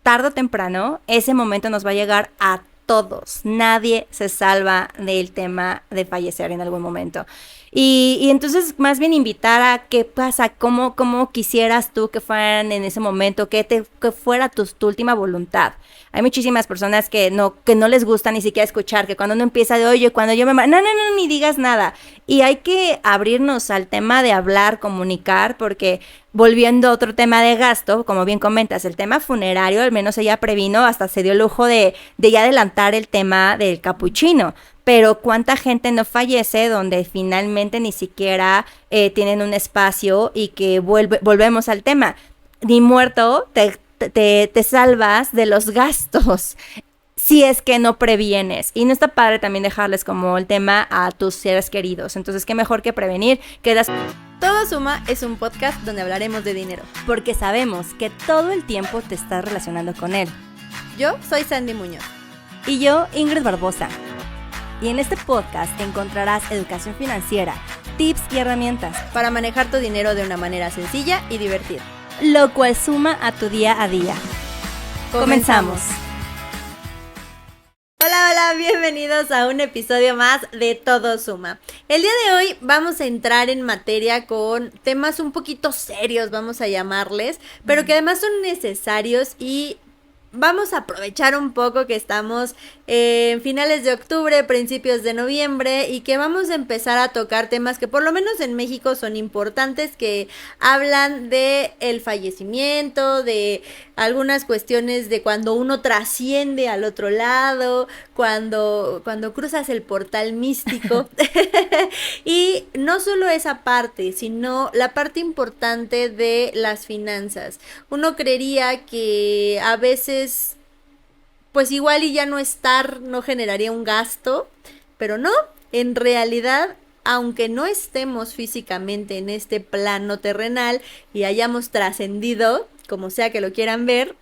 tarde o temprano, ese momento nos va a llegar a todos. Nadie se salva del tema de fallecer en algún momento. Y entonces más bien invitar a qué pasa, cómo quisieras tú que fueran en ese momento, que fuera tu última voluntad. Hay muchísimas personas que no les gusta ni siquiera escuchar, que cuando uno empieza de, oye, cuando yo no, ni digas nada. Y hay que abrirnos al tema de hablar, comunicar, porque volviendo a otro tema de gasto, como bien comentas, el tema funerario, al menos ella previno, hasta se dio el lujo de ya adelantar el tema del capuchino. Pero ¿cuánta gente no fallece donde finalmente ni siquiera tienen un espacio y que volvemos al tema? Ni muerto te salvas de los gastos si es que no previenes. Y no está padre también dejarles como el tema a tus seres queridos. Entonces, qué mejor que prevenir que las... Todo Suma es un podcast donde hablaremos de dinero, porque sabemos que todo el tiempo te estás relacionando con él. Yo soy Sandy Muñoz. Y yo, Ingrid Barbosa. Y en este podcast encontrarás educación financiera, tips y herramientas para manejar tu dinero de una manera sencilla y divertida, lo cual suma a tu día a día. Comenzamos. Hola, bienvenidos a un episodio más de Todo Suma. El día de hoy vamos a entrar en materia con temas un poquito serios, vamos a llamarles, pero que además son necesarios y vamos a aprovechar un poco que estamos en finales de octubre, principios de noviembre y que vamos a empezar a tocar temas que por lo menos en México son importantes, que hablan de el fallecimiento, de algunas cuestiones de cuando uno trasciende al otro lado, cuando cruzas el portal místico. Y no solo esa parte, sino la parte importante de las finanzas. Uno creería que a veces, pues igual y ya no estar no generaría un gasto, pero no, en realidad, aunque no estemos físicamente en este plano terrenal y hayamos trascendido, como sea que lo quieran ver,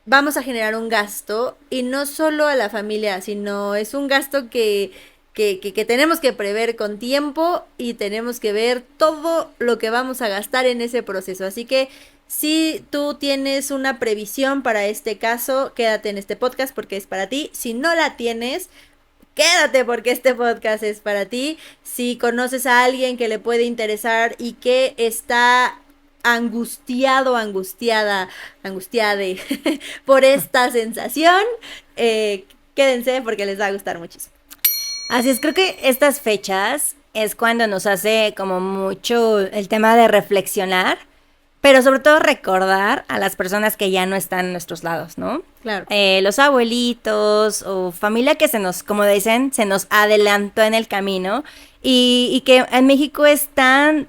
vamos a generar un gasto, y no solo a la familia, sino es un gasto que tenemos que prever con tiempo y tenemos que ver todo lo que vamos a gastar en ese proceso. Así que si tú tienes una previsión para este caso, quédate en este podcast porque es para ti. Si no la tienes, quédate porque este podcast es para ti. Si conoces a alguien que le puede interesar y que está angustiada por esta sensación, quédense porque les va a gustar muchísimo. Así es, creo que estas fechas es cuando nos hace como mucho el tema de reflexionar, pero sobre todo recordar a las personas que ya no están en nuestros lados, ¿no? Claro. Los abuelitos o familia que como dicen, se nos adelantó en el camino y que en México es tan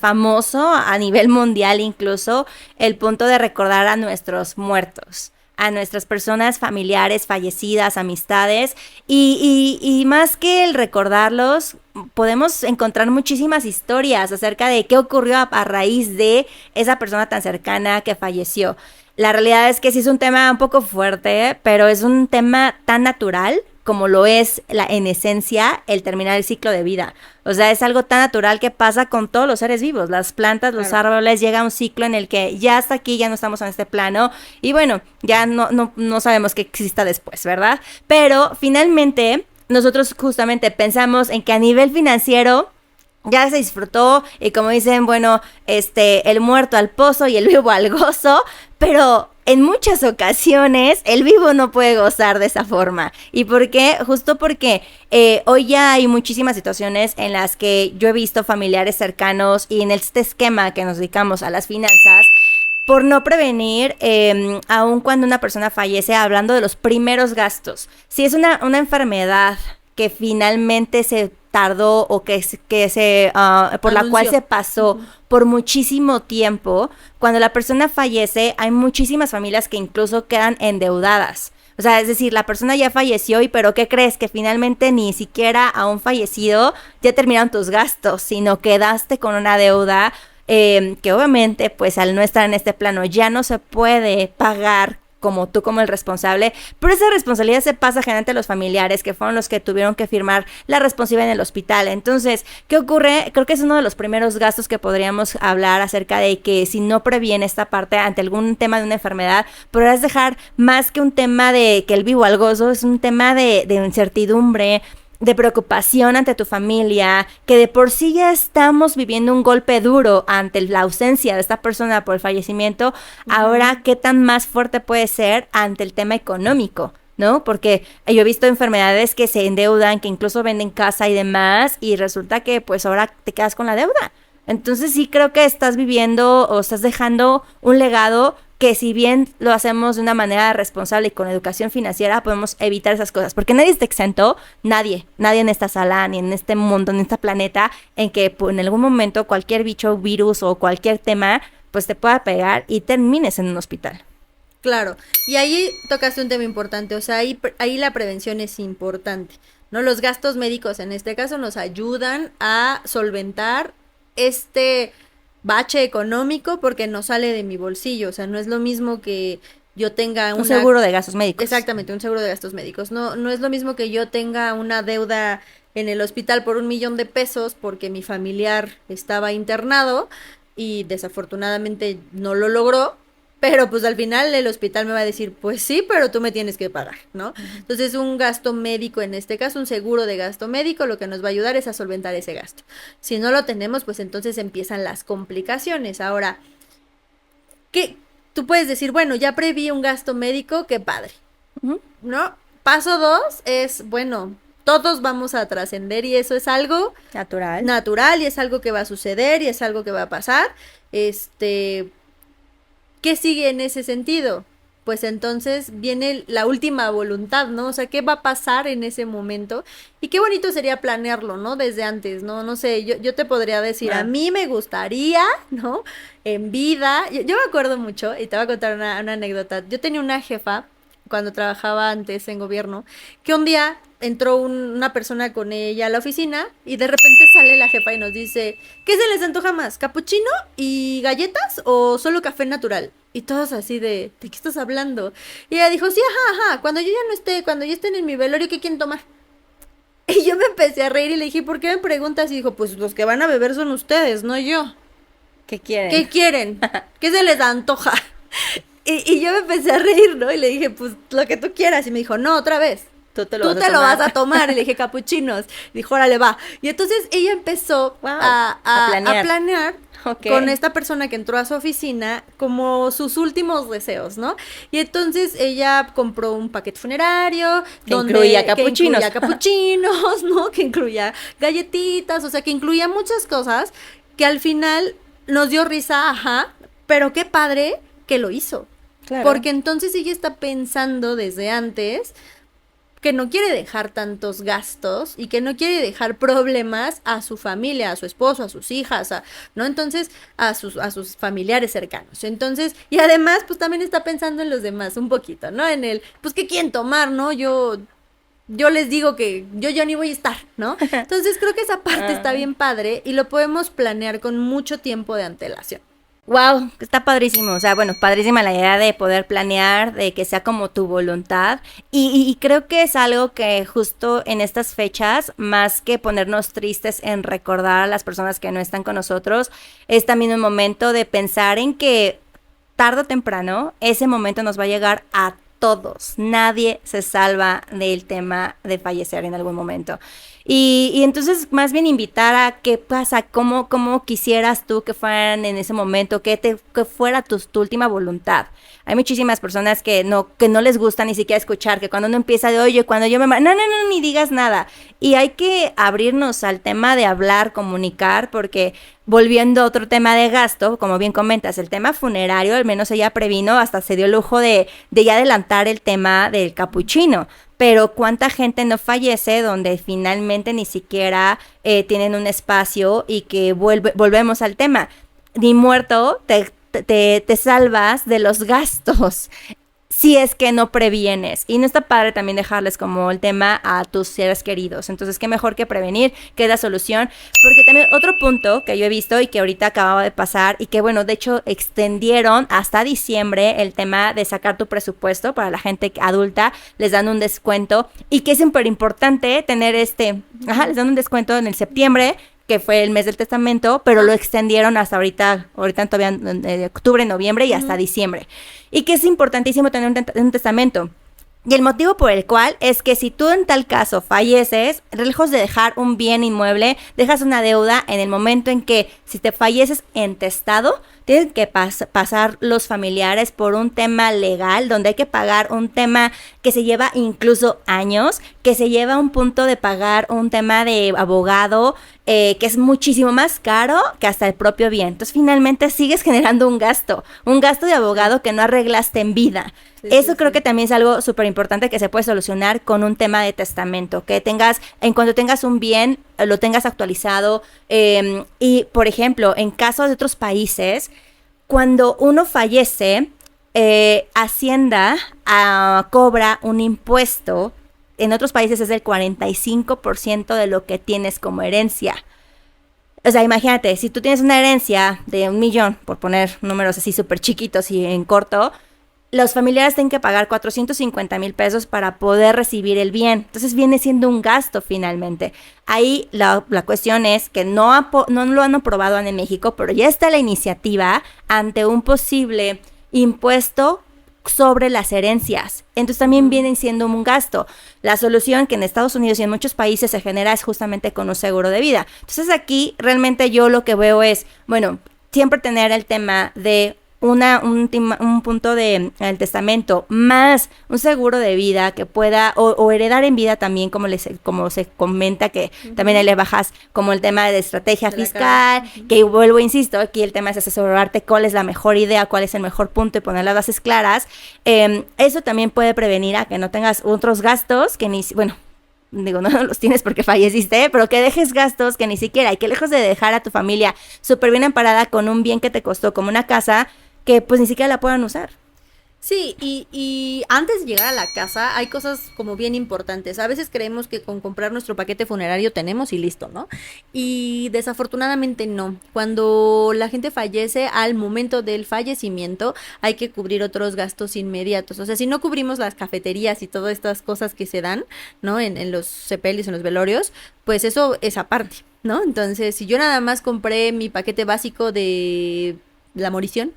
famoso a nivel mundial incluso el punto de recordar a nuestros muertos, a nuestras personas familiares fallecidas, amistades, y más que el recordarlos, podemos encontrar muchísimas historias acerca de qué ocurrió a raíz de esa persona tan cercana que falleció. La realidad es que sí es un tema un poco fuerte, pero es un tema tan natural como lo es en esencia el terminar el ciclo de vida. O sea, es algo tan natural que pasa con todos los seres vivos, las plantas, los árboles, llega un ciclo en el que ya hasta aquí, ya no estamos en este plano, y bueno, ya no sabemos qué exista después, ¿verdad? Pero finalmente, nosotros justamente pensamos en que a nivel financiero ya se disfrutó, y como dicen, bueno, el muerto al pozo y el vivo al gozo, pero en muchas ocasiones el vivo no puede gozar de esa forma. ¿Y por qué? Justo porque hoy ya hay muchísimas situaciones en las que yo he visto familiares cercanos y en este esquema que nos dedicamos a las finanzas, por no prevenir, aun cuando una persona fallece, hablando de los primeros gastos. Si es una enfermedad que finalmente se tardó o por la cual se pasó por muchísimo tiempo, cuando la persona fallece, hay muchísimas familias que incluso quedan endeudadas. O sea, es decir, la persona ya falleció, pero ¿qué crees? Que finalmente ni siquiera aún fallecido ya terminaron tus gastos, sino quedaste con una deuda que obviamente, pues al no estar en este plano, ya no se puede pagar como tú como el responsable, pero esa responsabilidad se pasa generalmente a los familiares, que fueron los que tuvieron que firmar la responsabilidad en el hospital. Entonces, ¿qué ocurre? Creo que es uno de los primeros gastos que podríamos hablar acerca de que si no previene esta parte ante algún tema de una enfermedad, podrás dejar más que un tema de que el vivo al gozo, es un tema de incertidumbre, de preocupación ante tu familia, que de por sí ya estamos viviendo un golpe duro ante la ausencia de esta persona por el fallecimiento. Ahora, ¿qué tan más fuerte puede ser ante el tema económico? ¿No? Porque yo he visto enfermedades que se endeudan, que incluso venden casa y demás, y resulta que pues ahora te quedas con la deuda. Entonces sí creo que estás viviendo o estás dejando un legado que, si bien lo hacemos de una manera responsable y con educación financiera, podemos evitar esas cosas, porque nadie está exento, nadie en esta sala, ni en este mundo, ni en este planeta, en que pues, en algún momento cualquier bicho, virus o cualquier tema, pues te pueda pegar y termines en un hospital. Claro, y ahí tocaste un tema importante, o sea, ahí la prevención es importante, ¿no? Los gastos médicos en este caso nos ayudan a solventar este bache económico porque no sale de mi bolsillo, o sea, no es lo mismo que yo tenga un seguro de gastos médicos. Exactamente, un seguro de gastos médicos. No es lo mismo que yo tenga una deuda en el hospital por 1,000,000 pesos porque mi familiar estaba internado y desafortunadamente no lo logró. Pero pues al final el hospital me va a decir, pues sí, pero tú me tienes que pagar, ¿no? Entonces un gasto médico, en este caso un seguro de gasto médico, lo que nos va a ayudar es a solventar ese gasto. Si no lo tenemos, pues entonces empiezan las complicaciones. Ahora, ¿qué? Tú puedes decir, bueno, ya preví un gasto médico, qué padre, ¿no? Paso 2 es, bueno, todos vamos a trascender y eso es algo natural y es algo que va a suceder y es algo que va a pasar. ¿Qué sigue en ese sentido? Pues entonces viene la última voluntad, ¿no? O sea, ¿qué va a pasar en ese momento? Y qué bonito sería planearlo, ¿no? Desde antes, ¿no? No sé, yo te podría decir, a mí me gustaría, ¿no? En vida, yo me acuerdo mucho, y te voy a contar una anécdota. Yo tenía una jefa, cuando trabajaba antes en gobierno, que un día entró una persona con ella a la oficina y de repente sale la jefa y nos dice, ¿qué se les antoja más? ¿Capuchino y galletas o solo café natural? Y todos así ¿de qué estás hablando? Y ella dijo, sí, ajá, cuando yo ya no esté, cuando ya estén en mi velorio, ¿qué quieren tomar? Y yo me empecé a reír y le dije, ¿por qué me preguntas? Y dijo, pues los que van a beber son ustedes, no yo. ¿Qué quieren? ¿Qué quieren? ¿Qué se les antoja? Y yo me empecé a reír, ¿no? Y le dije, pues lo que tú quieras. Y me dijo, no, otra vez. Tú te lo vas a tomar. Y le dije, capuchinos. Y dijo, órale, va. Y entonces ella empezó a planear con esta persona que entró a su oficina como sus últimos deseos, ¿no? Y entonces ella compró un paquete funerario que incluía capuchinos, ¿no? Que incluía galletitas, o sea, que incluía muchas cosas que al final nos dio risa, ajá, pero qué padre que lo hizo. Claro. Porque entonces ella está pensando desde antes que no quiere dejar tantos gastos y que no quiere dejar problemas a su familia, a su esposo, a sus hijas, ¿no? Entonces, a sus familiares cercanos. Entonces, y además, pues también está pensando en los demás un poquito, ¿no? En el, pues, ¿qué quieren tomar, no? Yo les digo que yo ni voy a estar, ¿no? Entonces, creo que esa parte está bien padre y lo podemos planear con mucho tiempo de antelación. Wow, está padrísimo, o sea, bueno, padrísima la idea de poder planear, de que sea como tu voluntad y creo que es algo que justo en estas fechas, más que ponernos tristes en recordar a las personas que no están con nosotros, es también un momento de pensar en que tarde o temprano ese momento nos va a llegar a todos, nadie se salva del tema de fallecer en algún momento. Y entonces más bien invitar a qué pasa, cómo quisieras tú que fueran en ese momento, que fuera tu última voluntad. Hay muchísimas personas que no les gusta ni siquiera escuchar, que cuando uno empieza de, oye, cuando yo no, ni digas nada. Y hay que abrirnos al tema de hablar, comunicar, porque volviendo a otro tema de gasto, como bien comentas, el tema funerario, al menos ella previno, hasta se dio el lujo de ya adelantar el tema del capuchino. Pero ¿cuánta gente no fallece donde finalmente ni siquiera tienen un espacio y que volvemos al tema? Ni muerto te salvas de los gastos. si es que no previenes. Y no está padre también dejarles como el tema a tus seres queridos. Entonces, qué mejor que prevenir, que es la solución. Porque también otro punto que yo he visto y que ahorita acababa de pasar y que, bueno, de hecho extendieron hasta diciembre el tema de sacar tu presupuesto para la gente adulta, les dan un descuento y que es súper importante tener les dan un descuento en el septiembre, que fue el mes del testamento, pero lo extendieron hasta ahorita todavía en octubre, noviembre y hasta diciembre. Y que es importantísimo tener un testamento. Y el motivo por el cual es que si tú en tal caso falleces, lejos de dejar un bien inmueble, dejas una deuda en el momento en que si te falleces intestado, tienen que pasar los familiares por un tema legal, donde hay que pagar un tema que se lleva incluso años, que se lleva a un punto de pagar un tema de abogado, que es muchísimo más caro que hasta el propio bien. Entonces, finalmente sigues generando un gasto de abogado que no arreglaste en vida. Eso creo que también es algo súper importante que se puede solucionar con un tema de testamento, que en cuanto tengas un bien, lo tengas actualizado. Y, por ejemplo, en casos de otros países, cuando uno fallece, Hacienda cobra un impuesto. En otros países es del 45% de lo que tienes como herencia. O sea, imagínate, si tú tienes una herencia de 1 millón, por poner números así súper chiquitos y en corto, los familiares tienen que pagar 450,000 pesos para poder recibir el bien. Entonces viene siendo un gasto finalmente. Ahí la cuestión es que no lo han aprobado en México, pero ya está la iniciativa ante un posible impuesto sobre las herencias. Entonces también vienen siendo un gasto. La solución que en Estados Unidos y en muchos países se genera es justamente con un seguro de vida. Entonces aquí realmente yo lo que veo es, bueno, siempre tener el tema de un punto de el testamento más un seguro de vida que pueda o heredar en vida también, como se comenta, que también ahí le bajas como el tema de estrategia fiscal, que vuelvo, insisto, aquí el tema es asesorarte cuál es la mejor idea, cuál es el mejor punto y poner las bases claras. Eso también puede prevenir a que no tengas otros gastos que no los tienes porque falleciste, pero que dejes gastos que ni siquiera, y que lejos de dejar a tu familia súper bien amparada con un bien que te costó como una casa, que pues ni siquiera la puedan usar. Sí, y antes de llegar a la casa hay cosas como bien importantes. A veces creemos que con comprar nuestro paquete funerario tenemos y listo, ¿no? Y desafortunadamente no. Cuando la gente fallece, al momento del fallecimiento hay que cubrir otros gastos inmediatos. O sea, si no cubrimos las cafeterías y todas estas cosas que se dan, ¿no? En los sepelis, en los velorios, pues eso es aparte, ¿no? Entonces, si yo nada más compré mi paquete básico de la morición,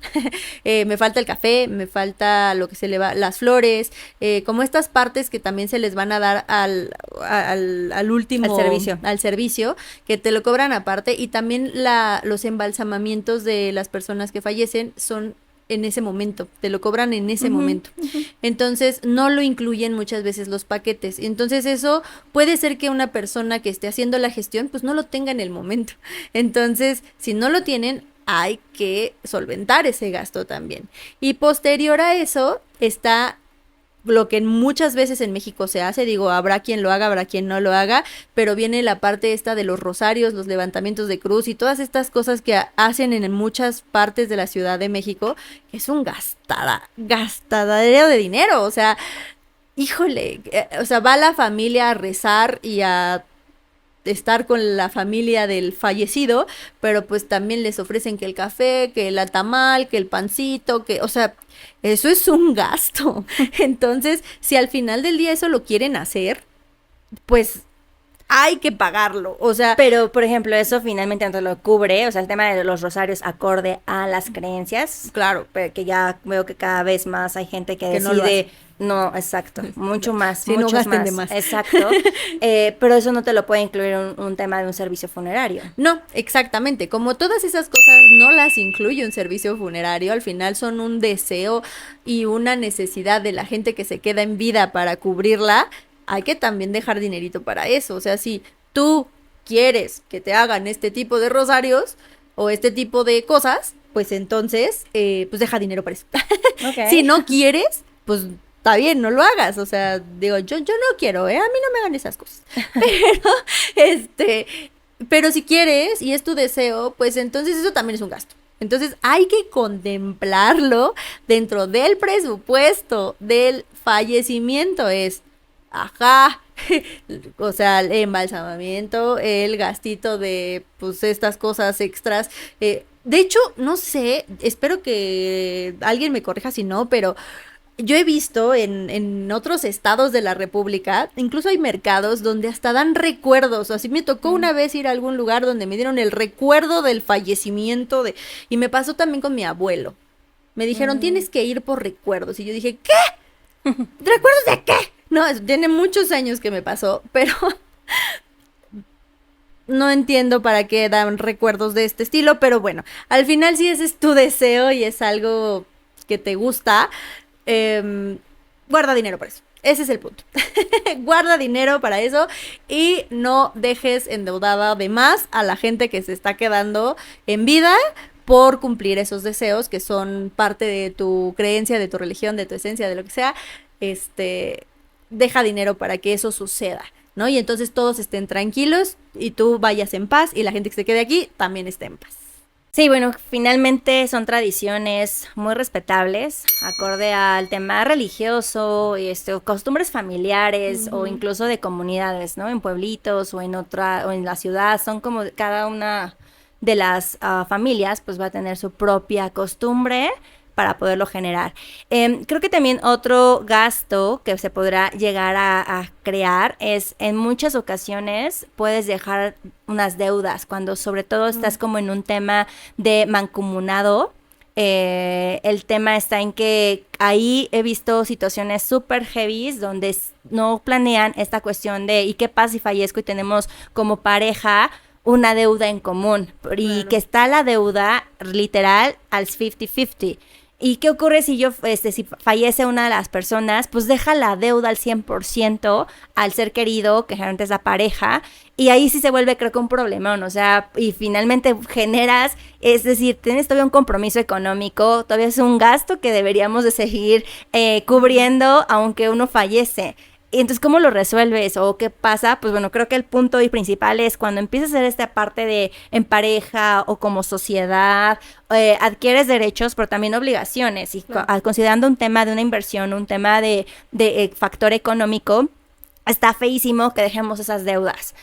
me falta el café, me falta lo que se le va, las flores, como estas partes que también se les van a dar al último, al servicio, que te lo cobran aparte, y también los embalsamamientos de las personas que fallecen son en ese momento, te lo cobran en ese momento. Entonces no lo incluyen muchas veces los paquetes. Entonces eso puede ser que una persona que esté haciendo la gestión pues no lo tenga en el momento. Entonces, si no lo tienen, hay que solventar ese gasto también. Y posterior a eso está lo que muchas veces en México se hace, digo, habrá quien lo haga, habrá quien no lo haga, pero viene la parte esta de los rosarios, los levantamientos de cruz y todas estas cosas que hacen en muchas partes de la Ciudad de México, que es un gastadero de dinero, o sea, híjole, o sea, va la familia a rezar y a estar con la familia del fallecido, pero pues también les ofrecen que el café, que el tamal, que el pancito, que, o sea, eso es un gasto. Entonces, si al final del día eso lo quieren hacer, pues hay que pagarlo, o sea. Pero, por ejemplo, eso finalmente no te lo cubre, o sea, el tema de los rosarios acorde a las creencias. Claro. Pero que ya veo que cada vez más hay gente que decide. No, exacto, mucho más, sí, muchos no gasten más. De más. Exacto, pero eso no te lo puede incluir un tema de un servicio funerario. No, exactamente, como todas esas cosas no las incluye un servicio funerario, al final son un deseo y una necesidad de la gente que se queda en vida para cubrirla, hay que también dejar dinerito para eso, o sea, si tú quieres que te hagan este tipo de rosarios o este tipo de cosas, pues entonces, pues deja dinero para eso. Okay. Si no quieres, pues está bien, no lo hagas, o sea, digo, yo no quiero, a mí no me hagan esas cosas, pero si quieres y es tu deseo, pues entonces eso también es un gasto, Entonces hay que contemplarlo dentro del presupuesto del fallecimiento. Ajá, o sea, el embalsamamiento, el gastito de, pues, estas cosas extras. De hecho, no sé, espero que alguien me corrija si no, pero yo he visto en otros estados de la República, incluso hay mercados donde hasta dan recuerdos. Así me tocó una vez ir a algún lugar donde me dieron el recuerdo del fallecimiento y me pasó también con mi abuelo. Me dijeron, tienes que ir por recuerdos. Y yo dije, ¿qué? ¿Recuerdos de qué? No, tiene muchos años que me pasó, pero no entiendo para qué dan recuerdos de este estilo, pero bueno, al final si ese es tu deseo y es algo que te gusta, guarda dinero para eso. Ese es el punto. Guarda dinero para eso y no dejes endeudada de más a la gente que se está quedando en vida por cumplir esos deseos que son parte de tu creencia, de tu religión, de tu esencia, de lo que sea. Deja dinero para que eso suceda, ¿no? Y entonces todos estén tranquilos y tú vayas en paz y la gente que se quede aquí también esté en paz. Sí, bueno, finalmente son tradiciones muy respetables, acorde al tema religioso, costumbres familiares o incluso de comunidades, ¿no? En pueblitos o en la ciudad, son como cada una de las familias, pues va a tener su propia costumbre para poderlo generar. Creo que también otro gasto que se podrá llegar a crear es, en muchas ocasiones puedes dejar unas deudas, cuando sobre todo estás como en un tema de mancomunado. El tema está en que ahí he visto situaciones súper heavies donde no planean esta cuestión de ¿y qué pasa si fallezco y tenemos como pareja una deuda en común? Y claro, que está la deuda literal al 50-50. ¿Y qué ocurre si si fallece una de las personas? Pues deja la deuda al 100% al ser querido, que generalmente es la pareja, y ahí sí se vuelve, creo que un problemón, o sea, y finalmente generas, es decir, tienes todavía un compromiso económico, todavía es un gasto que deberíamos de seguir cubriendo aunque uno fallece. Y entonces, ¿cómo lo resuelves? ¿O qué pasa? Pues bueno, creo que el punto y principal es cuando empiezas a hacer esta parte de en pareja o como sociedad, adquieres derechos, pero también obligaciones. Y claro, considerando un tema de una inversión, un tema de factor económico, está feísimo que dejemos esas deudas.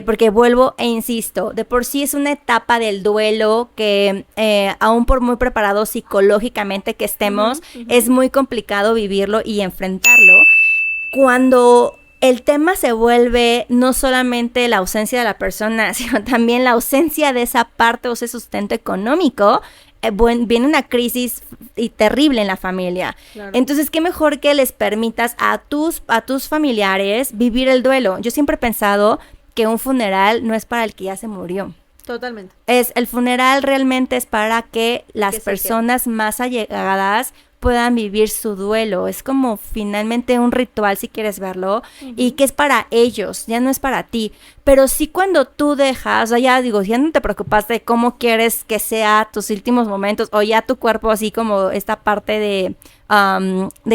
Porque vuelvo e insisto, de por sí es una etapa del duelo que aún por muy preparados psicológicamente que estemos, es muy complicado vivirlo y enfrentarlo. Cuando el tema se vuelve no solamente la ausencia de la persona, sino también la ausencia de esa parte o ese sustento económico, viene una crisis terrible en la familia. Claro. Entonces, qué mejor que les permitas a tus familiares vivir el duelo. Yo siempre he pensado que un funeral no es para el que ya se murió. Totalmente. El funeral realmente es para que las personas más allegadas puedan vivir su duelo. Es como finalmente un ritual, si quieres verlo, y que es para ellos, ya no es para ti. Pero sí, cuando tú dejas, o sea, ya digo, ya no te preocupas de cómo quieres que sea tus últimos momentos, o ya tu cuerpo así como esta parte de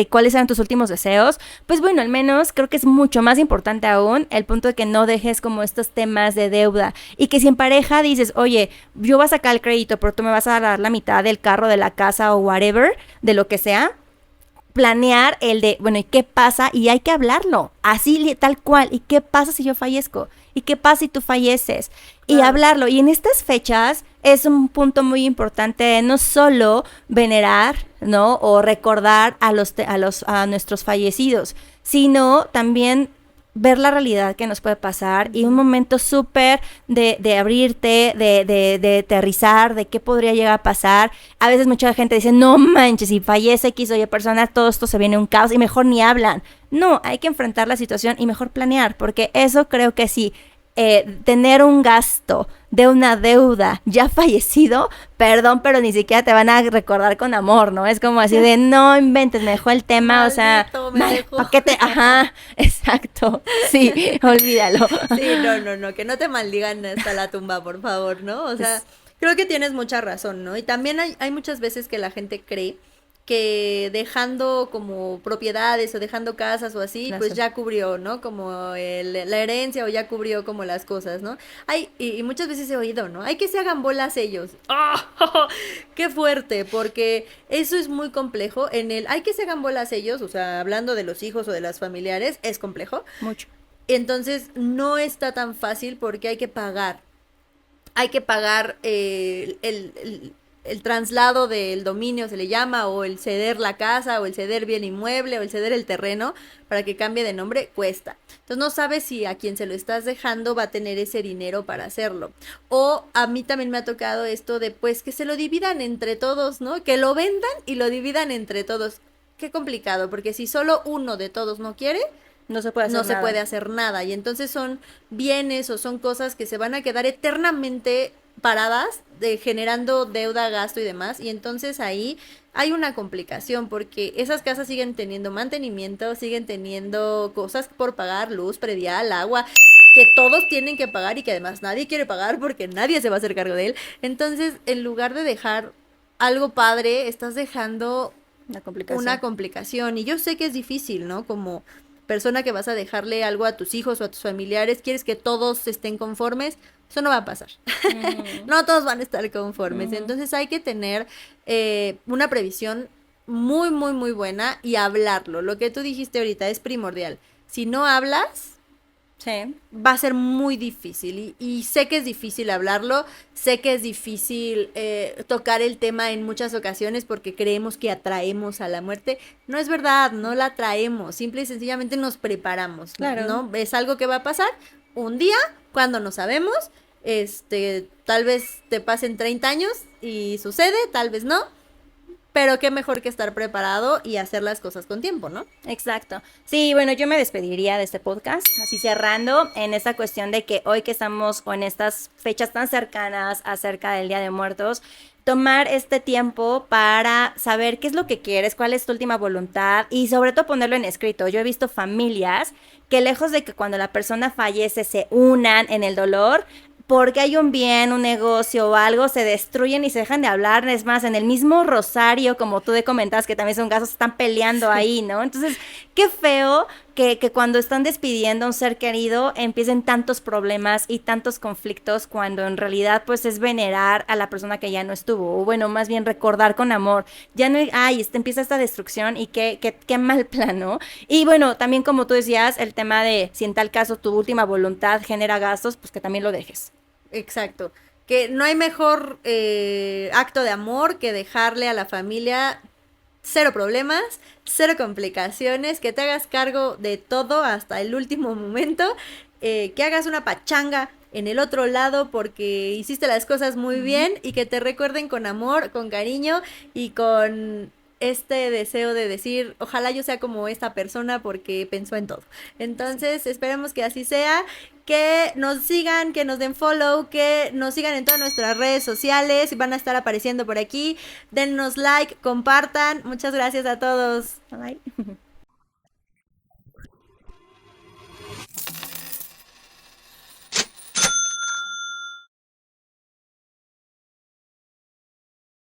cuáles eran tus últimos deseos, pues bueno, al menos creo que es mucho más importante aún el punto de que no dejes como estos temas de deuda, y que si en pareja dices, oye, yo voy a sacar el crédito, pero tú me vas a dar la mitad del carro, de la casa o whatever, de lo que sea, planear el de, bueno, ¿y qué pasa? Y hay que hablarlo, así tal cual, ¿y qué pasa si yo fallezco? ¿Y qué pasa si tú falleces? Claro. Y hablarlo, y en estas fechas es un punto muy importante de no solo venerar, ¿no? O recordar a nuestros fallecidos, sino también ver la realidad que nos puede pasar, y un momento súper de abrirte, de aterrizar, de qué podría llegar a pasar. A veces mucha gente dice, no manches, si fallece X o Y persona, todo esto se viene un caos y mejor ni hablan. No, hay que enfrentar la situación y mejor planear, porque eso creo que sí. Tener un gasto de una deuda ya fallecido, perdón, pero ni siquiera te van a recordar con amor, ¿no? Es como así de, no inventes, me dejó el tema, maldito, o sea, paquete, ajá, exacto, sí, olvídalo. Sí, no, que no te maldigan hasta la tumba, por favor, ¿no? O sea, creo que tienes mucha razón, ¿no? Y también hay muchas veces que la gente cree que dejando como propiedades o dejando casas o así, pues ya cubrió, ¿no? Como la herencia o ya cubrió como las cosas, ¿no? Y muchas veces he oído, ¿no? Hay que se hagan bolas ellos. ¡Oh! ¡Qué fuerte! Porque eso es muy complejo. Hay que se hagan bolas ellos, o sea, hablando de los hijos o de las familiares, es complejo. Mucho. Entonces no está tan fácil porque hay que pagar. Hay que pagar el traslado del dominio, se le llama, o el ceder la casa, o el ceder bien inmueble, o el ceder el terreno para que cambie de nombre, cuesta. Entonces no sabes si a quien se lo estás dejando va a tener ese dinero para hacerlo. O a mí también me ha tocado esto de pues que se lo dividan entre todos, ¿no? Que lo vendan y lo dividan entre todos. Qué complicado, porque si solo uno de todos no quiere, no se puede hacer no nada. se puede hacer nada. Y entonces son bienes o son cosas que se van a quedar eternamente paradas, generando deuda, gasto y demás. Y entonces ahí hay una complicación porque esas casas siguen teniendo mantenimiento, siguen teniendo cosas por pagar, luz, predial, agua, que todos tienen que pagar y que además nadie quiere pagar porque nadie se va a hacer cargo de él. Entonces, en lugar de dejar algo padre, estás dejando una complicación. Y yo sé que es difícil, ¿no? Como persona que vas a dejarle algo a tus hijos o a tus familiares, quieres que todos estén conformes, eso no va a pasar. No todos van a estar conformes. Entonces hay que tener una previsión muy, muy, muy buena y hablarlo. Lo que tú dijiste ahorita es primordial. Si no hablas, sí, va a ser muy difícil y sé que es difícil hablarlo, sé que es difícil tocar el tema en muchas ocasiones porque creemos que atraemos a la muerte. No es verdad, no la atraemos, simple y sencillamente nos preparamos, claro, ¿no? Es algo que va a pasar un día cuando no sabemos, tal vez te pasen 30 años y sucede, tal vez no. Pero qué mejor que estar preparado y hacer las cosas con tiempo, ¿no? Exacto. Sí, bueno, yo me despediría de este podcast, así cerrando en esta cuestión de que hoy que estamos con estas fechas tan cercanas acerca del Día de Muertos, tomar este tiempo para saber qué es lo que quieres, cuál es tu última voluntad y sobre todo ponerlo en escrito. Yo he visto familias que lejos de que cuando la persona fallece se unan en el dolor, porque hay un bien, un negocio o algo, se destruyen y se dejan de hablar. Es más, en el mismo rosario, como tú comentas, que también son casos, están peleando ahí, ¿no? Entonces, qué feo que cuando están despidiendo a un ser querido empiecen tantos problemas y tantos conflictos cuando en realidad pues es venerar a la persona que ya no estuvo, o bueno, más bien recordar con amor. Ya no hay, empieza esta destrucción y qué mal plan, ¿no? Y bueno, también como tú decías, el tema de si en tal caso tu última voluntad genera gastos, pues que también lo dejes. Exacto, que no hay mejor acto de amor que dejarle a la familia cero problemas, cero complicaciones, que te hagas cargo de todo hasta el último momento, que hagas una pachanga en el otro lado porque hiciste las cosas muy bien y que te recuerden con amor, con cariño y con este deseo de decir, ojalá yo sea como esta persona porque pensó en todo. Entonces, esperemos que así sea, que nos sigan, que nos den follow, que nos sigan en todas nuestras redes sociales, van a estar apareciendo por aquí. Dennos like, compartan. Muchas gracias a todos. Bye.